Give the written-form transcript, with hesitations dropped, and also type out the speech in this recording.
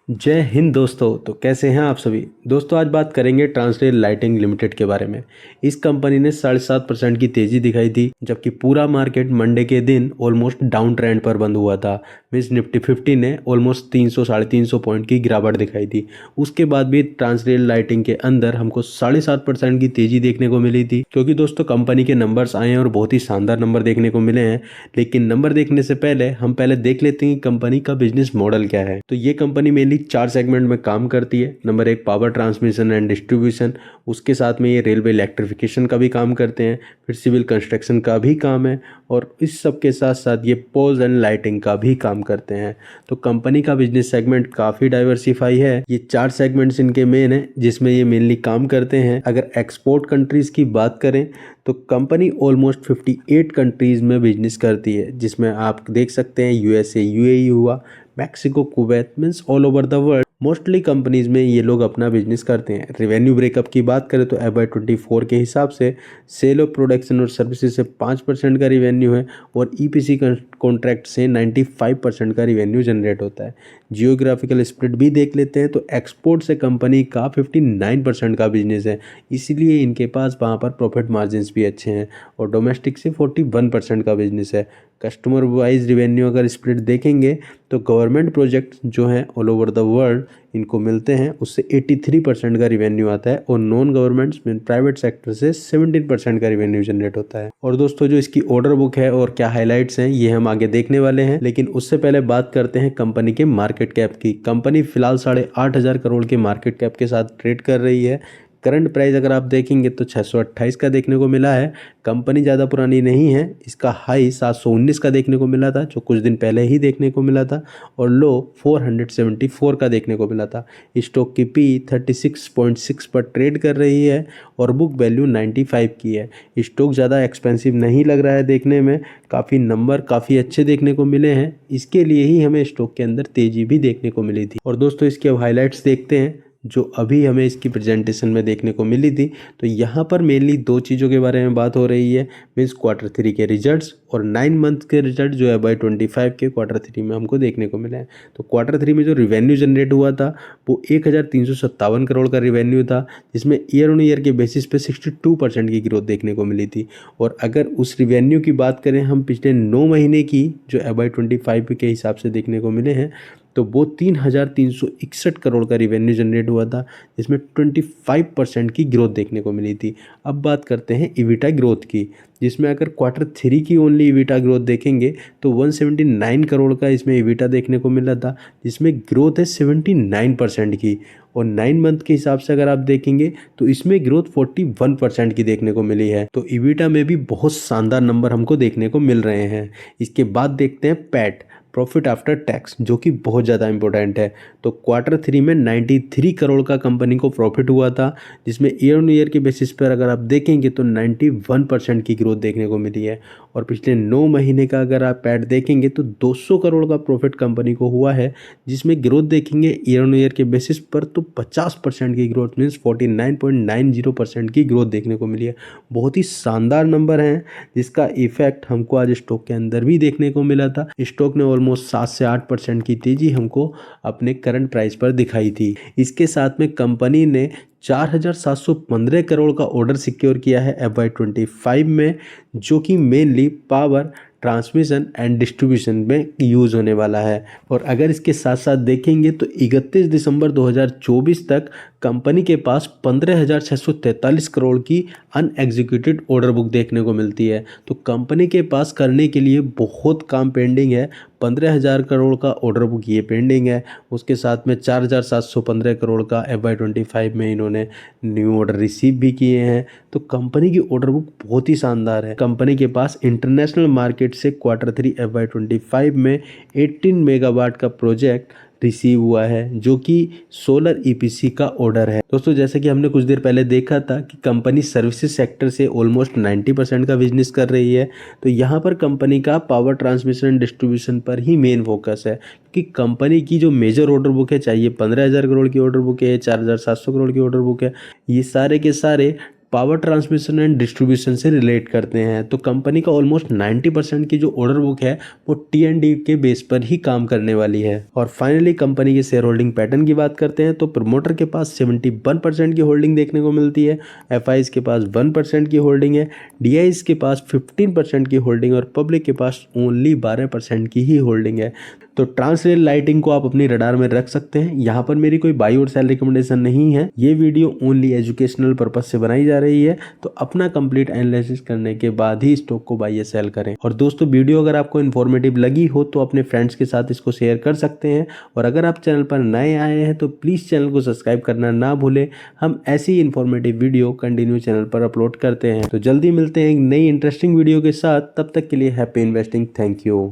जय हिंद दोस्तों। तो कैसे हैं आप सभी दोस्तों। आज बात करेंगे ट्रांसलेट लाइटिंग लिमिटेड के बारे में। इस कंपनी ने 7.5% की तेजी दिखाई थी, जबकि पूरा मार्केट मंडे के दिन ऑलमोस्ट डाउन ट्रेंड पर बंद हुआ था। मीन्स निफ्टी 50 ने ऑलमोस्ट 300 350 पॉइंट की गिरावट दिखाई थी। उसके बाद भी ट्रांसलेट लाइटिंग के अंदर हमको 7.5% की तेजी देखने को मिली थी, क्योंकि दोस्तों कंपनी के नंबर्स आए हैं और बहुत ही शानदार नंबर देखने को मिले हैं। लेकिन नंबर देखने से पहले हम देख लेते हैं कि कंपनी का बिजनेस मॉडल क्या है। तो ये कंपनी मेनली 4 सेगमेंट में काम करती है। Number 1 power transmission and distribution, उसके साथ में ये रेलवे इलेक्ट्रिफिकेशन का भी काम करते हैं, फिर सिविल कंस्ट्रक्शन का भी काम है, और इस सब के साथ साथ ये पोल्स एंड लाइटिंग का भी काम करते हैं। तो कंपनी का बिजनेस सेगमेंट काफ़ी डाइवर्सिफाई है। ये 4 सेगमेंट्स इनके मेन है जिसमें ये मेनली काम करते हैं। अगर एक्सपोर्ट कंट्रीज़ की बात करें तो कंपनी ऑलमोस्ट 58 कंट्रीज़ में बिजनेस करती है, जिसमें आप देख सकते हैं यूएसए, यूएई हुआ, Mexico, Kuwait, means all over the world mostly companies में ये लोग अपना बिजनेस करते हैं। रेवेन्यू ब्रेकअप की बात करें तो FY24 के हिसाब से सेल ऑफ प्रोडक्शन और सर्विसेज से 5% का रिवेन्यू है, और ईपीसी कॉन्ट्रैक्ट से 95% का रिवेन्यू जनरेट होता है। जियोग्राफिकल स्प्लिट भी देख लेते हैं तो एक्सपोर्ट से कंपनी का 59% का बिजनेस है, इसीलिए इनके पास वहाँ पर प्रॉफिट मार्जिन्स भी अच्छे हैं, और डोमेस्टिक से 41% का बिजनेस है। कस्टमर वाइज रिवेन्यू अगर स्प्लिट देखेंगे तो गवर्नमेंट प्रोजेक्ट जो हैं ऑल ओवर द वर्ल्ड इनको मिलते हैं, उससे 83% का रिवेन्यू आता है, और नॉन गवर्नमेंट्स में प्राइवेट सेक्टर से 17% का रिवेन्यू जनरेट होता है। और दोस्तों जो इसकी ऑर्डर बुक है और क्या हाइलाइट्स हैं ये हम आगे देखने वाले हैं, लेकिन उससे पहले बात करते हैं कंपनी के मार्केट कैप की। कंपनी फिलहाल 8,500 करोड़ के मार्केट कैप के साथ ट्रेड कर रही है। करंट प्राइस अगर आप देखेंगे तो 628 का देखने को मिला है। कंपनी ज़्यादा पुरानी नहीं है, इसका हाई 719 का देखने को मिला था जो कुछ दिन पहले ही देखने को मिला था, और लो 474 का देखने को मिला था। स्टॉक की पी 36.6 पर ट्रेड कर रही है, और बुक वैल्यू 95 की है। स्टॉक ज़्यादा एक्सपेंसिव नहीं लग रहा है देखने में, काफ़ी नंबर काफ़ी अच्छे देखने को मिले हैं, इसके लिए ही हमें स्टॉक के अंदर तेज़ी भी देखने को मिली थी। और दोस्तों इसके अब हाईलाइट्स देखते हैं जो अभी हमें इसकी प्रेजेंटेशन में देखने को मिली थी। तो यहाँ पर मेनली 2 चीज़ों के बारे में बात हो रही है, मीन्स Q3 के रिजल्ट्स और 9 मंथ के रिजल्ट जो है FY25 के Q3 में हमको देखने को मिले हैं। तो Q3 में जो रिवेन्यू जनरेट हुआ था वो 1,357 करोड़ का रिवेन्यू था, जिसमें ईयर ऑन ईयर के बेसिस पे 62% की ग्रोथ देखने को मिली थी। और अगर उस रिवेन्यू की बात करें हम पिछले 9 महीने की जो FY25 के हिसाब से देखने को मिले हैं, तो वो 3,361 करोड़ का रिवेन्यू जनरेट हुआ था, जिसमें 25% की ग्रोथ देखने को मिली थी। अब बात करते हैं ईबिटा ग्रोथ की, जिसमें अगर Q3 की ओनली ईबिटा ग्रोथ देखेंगे तो 179 करोड़ का इसमें ईबिटा देखने को मिला था, जिसमें ग्रोथ है 79% की। और 9 मंथ के हिसाब से अगर आप देखेंगे तो इसमें ग्रोथ 41% की देखने को मिली है। तो ईबिटा में भी बहुत शानदार नंबर हमको देखने को मिल रहे हैं। इसके बाद देखते हैं पैट, प्रॉफिट आफ्टर टैक्स, जो कि बहुत ज़्यादा इंपॉर्टेंट है। तो Q3 में 93 करोड़ का कंपनी को प्रॉफिट हुआ था, जिसमें ईयर ऑन ईयर के बेसिस पर अगर आप देखेंगे तो 91% की ग्रोथ देखने को मिली है। और पिछले 9 महीने का अगर आप पैट देखेंगे तो 200 करोड़ का प्रॉफिट कंपनी को हुआ है, जिसमें ग्रोथ देखेंगे ईयर ऑन ईयर के बेसिस पर तो 50% की ग्रोथ, मीन्स 49.90% की ग्रोथ देखने को मिली है। बहुत ही शानदार नंबर हैं, जिसका इफेक्ट हमको आज स्टॉक के अंदर भी देखने को मिला था। स्टॉक ने ऑलमोस्ट 7 से 8% की तेजी हमको अपने करंट प्राइस पर दिखाई थी। इसके साथ में कंपनी ने 4,715 करोड़ का ऑर्डर सिक्योर किया है FY25 में, जो कि mainly power transmission and distribution में यूज़ होने वाला है। और अगर इसके साथ साथ देखेंगे तो 31 दिसंबर 2024 तक कंपनी के पास 15,643 करोड़ की अनएग्जीक्यूटेड ऑर्डर बुक देखने को मिलती है। तो कंपनी के पास करने के लिए बहुत काम पेंडिंग है। 15,000 करोड़ का ऑर्डर बुक ये पेंडिंग है, उसके साथ में 4,715 करोड़ का FY25 में इन्होंने न्यू ऑर्डर रिसीव भी किए हैं। तो कंपनी की ऑर्डर बुक बहुत ही शानदार है। कंपनी के पास इंटरनेशनल मार्केट से Q3 FY25 में 18 मेगावाट का प्रोजेक्ट रिसीव हुआ है, जो कि सोलर ईपीसी का ऑर्डर है। दोस्तों जैसे कि हमने कुछ देर पहले देखा था कि कंपनी सर्विसेज सेक्टर से ऑलमोस्ट 90% का बिजनेस कर रही है, तो यहाँ पर कंपनी का पावर ट्रांसमिशन डिस्ट्रीब्यूशन पर ही मेन फोकस है, कि कंपनी की जो मेजर ऑर्डर बुक है, चाहिए 15,000 करोड़ की ऑर्डर बुक है, 4,700 करोड़ की ऑर्डर बुक है, ये सारे के सारे पावर ट्रांसमिशन एंड डिस्ट्रीब्यूशन से रिलेट करते हैं। तो कंपनी का ऑलमोस्ट 90% की जो ऑर्डर बुक है वो T&D के बेस पर ही काम करने वाली है। और फाइनली कंपनी के शेयर होल्डिंग पैटर्न की बात करते हैं तो प्रमोटर के पास 71% की होल्डिंग देखने को मिलती है, FIs के पास 1% की होल्डिंग है, DIs के पास 15% की होल्डिंग और पब्लिक के पास ओनली 12% की ही होल्डिंग है। तो ट्रांसरेल लाइटिंग को आप अपनी रडार में रख सकते हैं। यहाँ पर मेरी कोई बाई और सेल रिकमेंडेशन नहीं है, ये वीडियो ओनली एजुकेशनल पर्पज से बनाई जा रही है। तो अपना कंप्लीट एनालिसिस करने के बाद ही स्टॉक को बाई या सेल करें। और दोस्तों वीडियो अगर आपको इन्फॉर्मेटिव लगी हो तो अपने फ्रेंड्स के साथ इसको शेयर कर सकते हैं। और अगर आप चैनल पर नए आए हैं तो प्लीज़ चैनल को सब्सक्राइब करना ना भूलें। हम ऐसी इन्फॉर्मेटिव वीडियो कंटिन्यू चैनल पर अपलोड करते हैं। तो जल्दी मिलते हैं एक नई इंटरेस्टिंग वीडियो के साथ, तब तक के लिए हैप्पी इन्वेस्टिंग। Thank you.